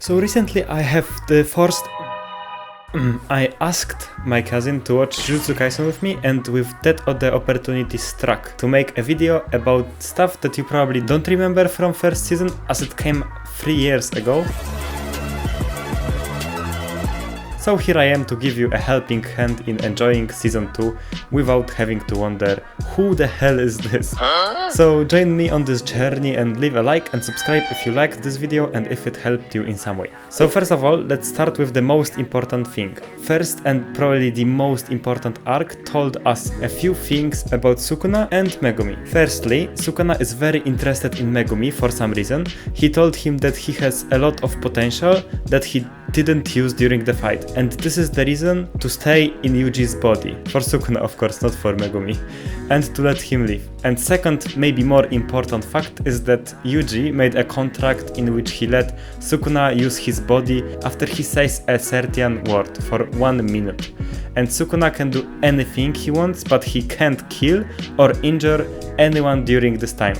So recently I have the first... I asked my cousin to watch Jujutsu Kaisen with me, and with that the opportunity struck to make a video about stuff that you probably don't remember from first season as it came 3 years ago. So here I am to give you a helping hand in enjoying season 2 without having to wonder who the hell is this. So join me on this journey and leave a like and subscribe if you liked this video and if it helped you in some way. So first of all, let's start with the most important thing. First and probably the most important arc told us a few things about Sukuna and Megumi. Firstly, Sukuna is very interested in Megumi for some reason. He told him that he has a lot of potential that he didn't use during the fight, and this is the reason to stay in Yuji's body. For Sukuna, of course, not for Megumi. And to let him live. And second, maybe more important fact is that Yuji made a contract in which he let Sukuna use his body after he says a certain word for 1 minute. And Sukuna can do anything he wants, but he can't kill or injure anyone during this time.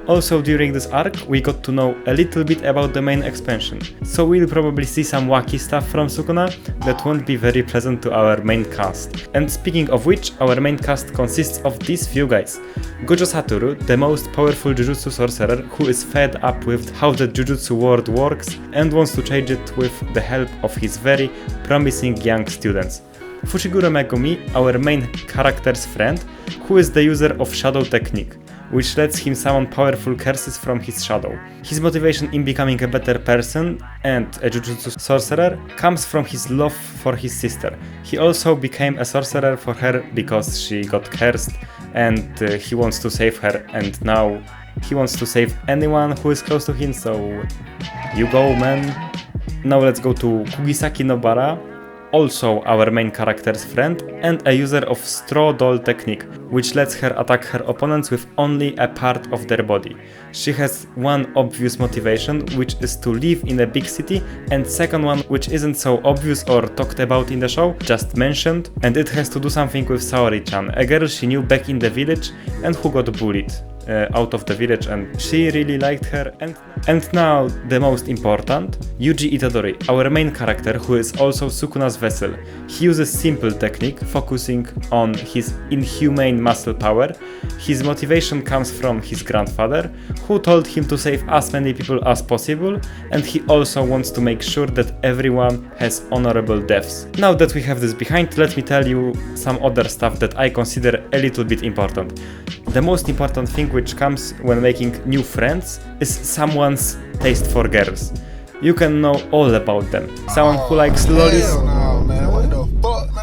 Also during this arc, we got to know a little bit about the main expansion, so we'll probably see some wacky stuff from Sukuna that won't be very pleasant to our main cast. And speaking of which, our main cast consists of these few guys. Gojo Satoru, the most powerful Jujutsu sorcerer who is fed up with how the Jujutsu world works and wants to change it with the help of his very promising young students. Fushiguro Megumi, our main character's friend, who is the user of shadow technique, which lets him summon powerful curses from his shadow. His motivation in becoming a better person and a Jujutsu sorcerer comes from his love for his sister. He also became a sorcerer for her because she got cursed, and he wants to save her, and now he wants to save anyone who is close to him, so you go, man. Now let's go to Kugisaki Nobara, also our main character's friend and a user of straw doll technique, which lets her attack her opponents with only a part of their body. She has one obvious motivation, which is to live in a big city, and second one, which isn't so obvious or talked about in the show, just mentioned, and it has to do something with Saori-chan, a girl she knew back in the village and who got bullied out of the village, and she really liked her. And now the most important, Yuji Itadori, our main character who is also Sukuna's vessel. He uses simple technique, focusing on his inhumane muscle power. His motivation comes from his grandfather, who told him to save as many people as possible, and he also wants to make sure that everyone has honorable deaths. Now that we have this behind, let me tell you some other stuff that I consider a little bit important. The most important thing which comes when making new friends is someone's taste for girls. You can know all about them. Someone who likes lollies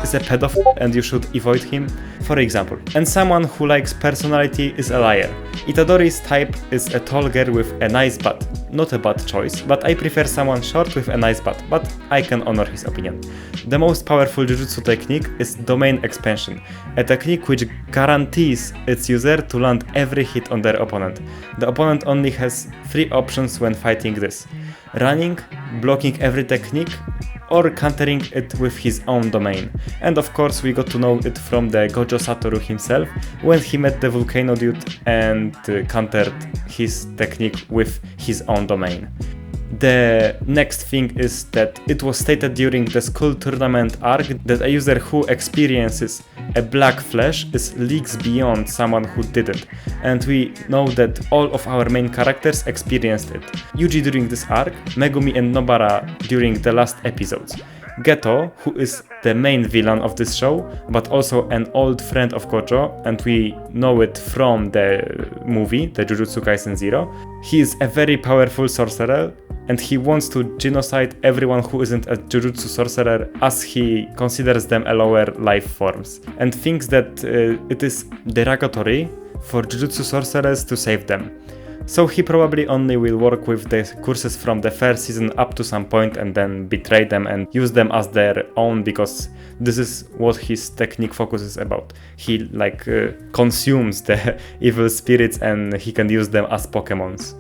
is a pedophile and you should avoid him, for example. And someone who likes personality is a liar. Itadori's type is a tall girl with a nice butt. Not a bad choice, but I prefer someone short with a nice butt, but I can honor his opinion. The most powerful Jujutsu technique is domain expansion, a technique which guarantees its user to land every hit on their opponent. The opponent only has 3 options when fighting this: running, blocking every technique, or countering it with his own domain. And of course we got to know it from the Gojo Satoru himself when he met the Volcano dude and countered his technique with his own domain. The next thing is that it was stated during the school tournament arc that a user who experiences a black flash is leagues beyond someone who didn't, and we know that all of our main characters experienced it. Yuji during this arc, Megumi and Nobara during the last episodes. Geto, who is the main villain of this show, but also an old friend of Gojo, and we know it from the movie, the Jujutsu Kaisen 0. He is a very powerful sorcerer, and he wants to genocide everyone who isn't a Jujutsu sorcerer, as he considers them a lower life forms, and thinks that it is derogatory for Jujutsu sorcerers to save them. So he probably only will work with the curses from the first season up to some point and then betray them and use them as their own, because this is what his technique focuses about. He consumes the evil spirits and he can use them as Pokemons.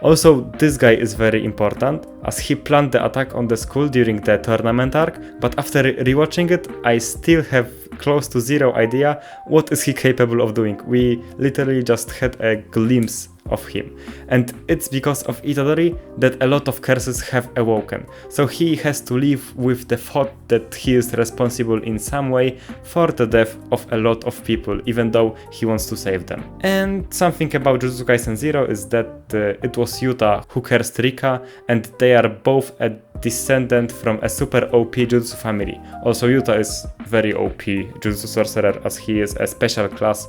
Also, this guy is very important, as he planned the attack on the school during the tournament arc, but after rewatching it, I still have close to zero idea what is he capable of doing. We literally just had a glimpse of him. And it's because of Itadori that a lot of curses have awoken. So he has to live with the thought that he is responsible in some way for the death of a lot of people, even though he wants to save them. And something about Jujutsu Kaisen 0 is that it was Yuta who cursed Rika, and they are both a descendant from a super OP Jujutsu family. Also, Yuta is very OP Jujutsu sorcerer, as he is a special class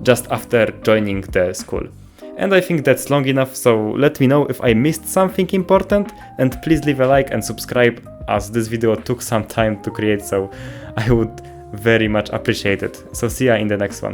just after joining the school. And I think that's long enough, so let me know if I missed something important, and please leave a like and subscribe, as this video took some time to create, so I would very much appreciate it. So see ya in the next one.